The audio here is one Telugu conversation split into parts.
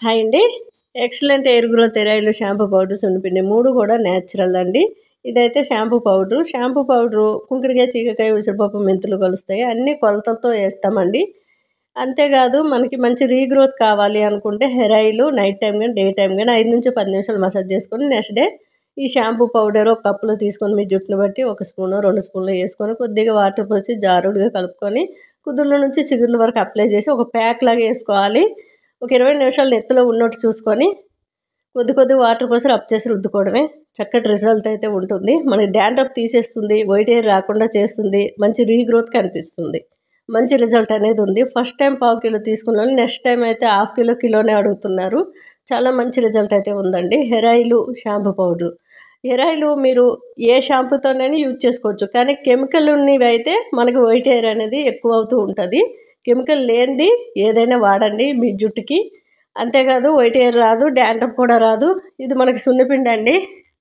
హాయ్ అండి. Excellent hair growth hair oil shampoo powder సున్నిపిండి 3 కూడా న్యాచురల్ అండి. ఇదైతే షాంపూ పౌడరు కుంకుడికాయ, చీకకాయ, ఉసిరిపప్పు, మెంతులు కలుస్తాయి. అన్ని కొలతలతో వేస్తామండి. అంతేకాదు మనకి మంచి రీగ్రోత్ కావాలి అనుకుంటే హెయిర్ ఆయిల్ నైట్ టైం కానీ డే టైం కానీ 5 నుంచి 10 నిమిషాలు మసాజ్ చేసుకొని నెక్స్ట్ డే ఈ షాంపూ పౌడర్ ఒక కప్పులో తీసుకొని మీ జుట్టును బట్టి 1 స్పూన్ 2 స్పూన్లు వేసుకొని కొద్దిగా వాటర్ పోసి జారుడుగా కలుపుకొని కుదుళ్ళ నుంచి చిగుర్ల వరకు అప్లై చేసి ఒక ప్యాక్ లాగా వేసుకోవాలి. ఒక 20 నిమిషాలు నెత్తిలో ఉన్నట్టు చూసుకొని కొద్ది వాటర్ పోసి రబ్ చేసి రుద్దుకోవడమే. చక్కటి రిజల్ట్ అయితే ఉంటుంది. మనకి డాండ్రఫ్ తీసేస్తుంది, వైట్ హెయిర్ రాకుండా చేస్తుంది, మంచి రీగ్రోత్ కనిపిస్తుంది. మంచి రిజల్ట్ అనేది ఉంది. ఫస్ట్ టైం 1/2 కిలో తీసుకున్నాను, నెక్స్ట్ టైం అయితే 1/2 కిలో కిలోనే అడుగుతున్నారు. చాలా మంచి రిజల్ట్ అయితే ఉందండి. Hair oil shampoo powder. Hair oil మీరు ఏ షాంపూతోనైనా యూజ్ చేసుకోవచ్చు, కానీ కెమికల్ ఉన్నవి అయితే మనకి వైట్ హెయిర్ అనేది ఎక్కువ అవుతూ ఉంటుంది. కెమికల్ లేనిది ఏదైనా వాడండి మీ జుట్టుకి. అంతేకాదు వైట్ హెయిర్ రాదు, డాండ్రఫ్ కూడా రాదు. ఇది మనకి సున్నిపిండి అండి.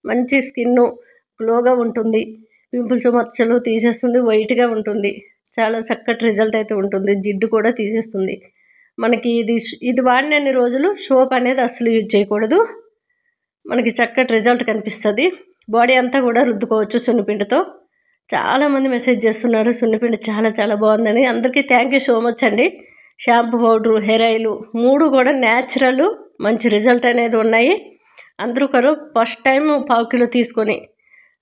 మంచి స్కిన్ గ్లోగా ఉంటుంది, పింపుల్స్ మచ్చలు తీసేస్తుంది, వైట్గా ఉంటుంది. చాలా చక్కటి రిజల్ట్ అయితే ఉంటుంది. జిడ్డు కూడా తీసేస్తుంది. మనకి ఇది వాడినన్ని రోజులు సోప్ అనేది అస్సలు యూజ్ చేయకూడదు. మనకి చక్కటి రిజల్ట్ కనిపిస్తుంది. బాడీ అంతా కూడా రుద్దుకోవచ్చు సున్నిపిండితో. చాలామంది మెసేజ్ చేస్తున్నారు సున్నిపిండి చాలా బాగుందని. అందరికీ థ్యాంక్ యూ సో మచ్ అండి. షాంపూ పౌడరు, హెయిర్ ఆయిల్ 3 కూడా న్యాచురల్, మంచి రిజల్ట్ అనేది ఉన్నాయి. అందరూ కూడా ఫస్ట్ టైం 1/2 కిలో తీసుకొని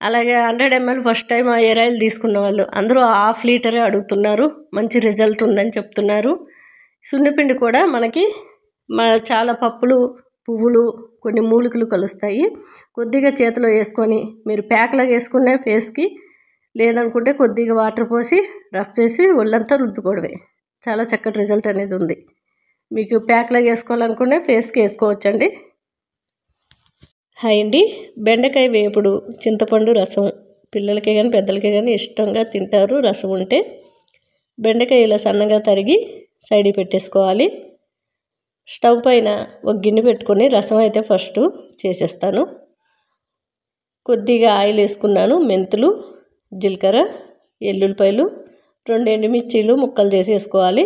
అలాగే 100 ml ఫస్ట్ టైం ఆ హెయిర్ ఆయిల్ తీసుకున్న వాళ్ళు అందరూ 1/2 లీటరే అడుగుతున్నారు. మంచి రిజల్ట్ ఉందని చెప్తున్నారు. సున్నిపిండి కూడా మనకి చాలా పప్పులు, పువ్వులు, కొన్ని మూలికలు కలుస్తాయి. కొద్దిగా చేతిలో వేసుకొని మీరు ప్యాక్లాగా వేసుకునే ఫేస్కి, లేదనుకుంటే కొద్దిగా వాటర్ పోసి రఫ్ చేసి ఒళ్ళంతా రుద్దుకోవడమే. చాలా చక్కటి రిజల్ట్ అనేది ఉంది. మీకు ప్యాక్లాగా వేసుకోవాలనుకునే ఫేస్కి వేసుకోవచ్చండి. హాయ్ అండి. బెండకాయ వేపుడు, చింతపండు రసం పిల్లలకే కానీ పెద్దలకే కానీ ఇష్టంగా తింటారు. రసం ఉంటే బెండకాయ ఇలా సన్నగా తరిగి సైడ్కి పెట్టేసుకోవాలి. స్టవ్ పైన ఒక గిన్నె పెట్టుకొని రసం అయితే ఫస్ట్ చేసేస్తాను. కొద్దిగా ఆయిల్ వేసుకున్నాను. మెంతులు, జీలకర్ర, ఎల్లుల్లిపాయలు, 2 ఎండుమిర్చీలు ముక్కలు చేసి వేసుకోవాలి.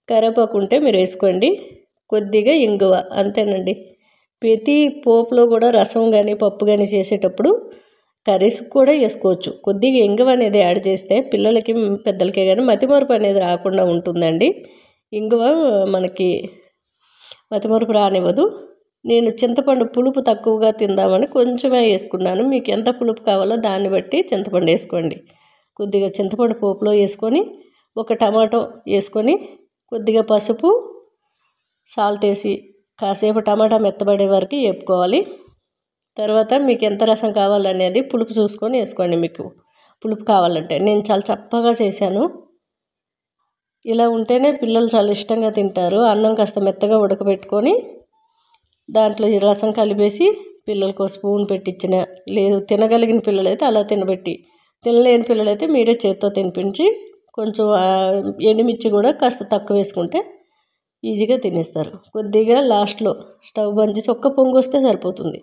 కరివేపాకు ఉంటే మీరు వేసుకోండి. కొద్దిగా ఇంగువ, అంతేనండి. ప్రతి పోపులో కూడా రసం కానీ పప్పు కానీ చేసేటప్పుడు కర్రీస్ కూడా వేసుకోవచ్చు. కొద్దిగా ఇంగువ అనేది యాడ్ చేస్తే పిల్లలకి పెద్దలకే కానీ మతిమరుపు అనేది రాకుండా ఉంటుందండి. ఇంగువ మనకి మతిమరుపు రానివ్వదు. నేను చింతపండు పులుపు తక్కువగా తిందామని కొంచెమే వేసుకున్నాను. మీకు ఎంత పులుపు కావాలో దాన్ని బట్టి చింతపండు వేసుకోండి. కొద్దిగా చింతపండు పోపులో వేసుకొని ఒక టమాటో వేసుకొని కొద్దిగా పసుపు, సాల్ట్ వేసి కాసేపు టమాటా మెత్తబడే వరకు వేపుకోవాలి. తర్వాత మీకు ఎంత రసం కావాలనేది పులుపు చూసుకొని వేసుకోండి. మీకు పులుపు కావాలంటే నేను చాలా చప్పగా చేశాను. ఇలా ఉంటేనే పిల్లలు చాలా ఇష్టంగా తింటారు. అన్నం కాస్త మెత్తగా ఉడకబెట్టుకొని దాంట్లో ఈ రసం కలిపేసి పిల్లలకు స్పూన్ పెట్టించిన, లేదు తినగలిగిన పిల్లలైతే అలా తినబెట్టి, తినలేని పిల్లలైతే మీరే చేత్తో తినిపించి కొంచెం ఎండుమిర్చి కూడా కాస్త తక్కువ వేసుకుంటే ఈజీగా తినేస్తారు. కొద్దిగా లాస్ట్లో స్టవ్ బంద్ చేసి ఒక్క పొంగు వస్తే సరిపోతుంది.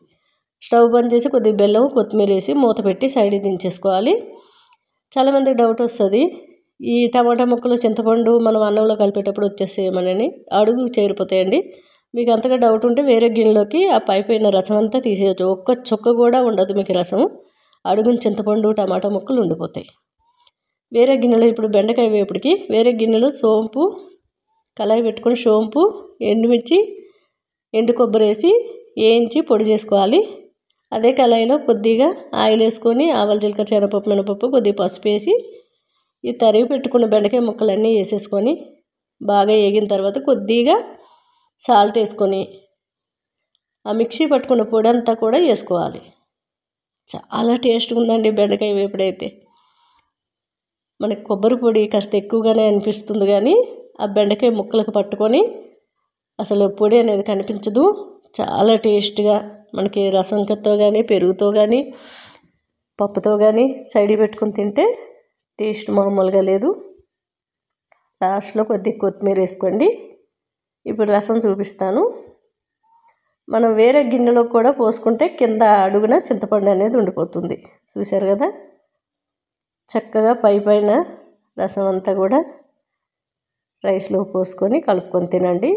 స్టవ్ బంద్ చేసి కొద్దిగా బెల్లం, కొత్తిమీర వేసి మూత పెట్టి సైడ్కి దించేసుకోవాలి. చాలామందికి డౌట్ వస్తుంది, ఈ టమాటా ముక్కలు చింతపండు మనం అన్నంలో కలిపేటప్పుడు వచ్చేసేయమని. అడుగు చేరిపోతాయండి. మీకు అంతగా డౌట్ ఉంటే వేరే గిన్నెలోకి ఆ పైపోయిన రసం అంతా తీసేయచ్చు. ఒక్క చుక్క కూడా ఉండదు మీకు రసం. అడుగున చింతపండు, టమాటా ముక్కలు ఉండిపోతాయి. వేరే గిన్నెలో ఇప్పుడు బెండకాయ వేపుడికి వేరే గిన్నెలో సోంపు, కళాయి పెట్టుకొని సోంపు, ఎండుమిర్చి, ఎండు కొబ్బరి వేసి వేయించి పొడి చేసుకోవాలి. అదే కళాయిలో కొద్దిగా ఆయిల్ వేసుకొని ఆవాలు, జీలకర్ర, శనగపప్పు, మినపప్పు, కొద్దిగా పసుపు వేసి ఈ తరిగి పెట్టుకున్న బెండకాయ ముక్కలన్నీ వేసేసుకొని బాగా వేగిన తర్వాత కొద్దిగా సాల్ట్ వేసుకొని ఆ మిక్సీ పట్టుకున్న పొడి అంతా కూడా వేసుకోవాలి. చాలా టేస్ట్గా ఉందండి బెండకాయ వేపుడైతే. మనకి కొబ్బరి పొడి కాస్త ఎక్కువగానే అనిపిస్తుంది, కానీ ఆ బెండకాయ ముక్కలకు పట్టుకొని అసలు పొడి అనేది కనిపించదు. చాలా టేస్ట్గా మనకి రసంతో కానీ పెరుగుతో కానీ పప్పుతో కానీ సైడ్కి పెట్టుకొని తింటే టేస్ట్ మామూలుగా లేదు. లాస్ట్లో కొద్దిగా కొత్తిమీర వేసుకోండి. ఇప్పుడు రసం చూపిస్తాను. మనం వేరే గిన్నెలో కూడా పోసుకుంటే కింద అడుగున చింతపండు అనేది ఉండిపోతుంది. చూశారు కదా, చక్కగా పైన రసం అంతా కూడా రైస్లో పోసుకొని కలుపుకొని తినండి.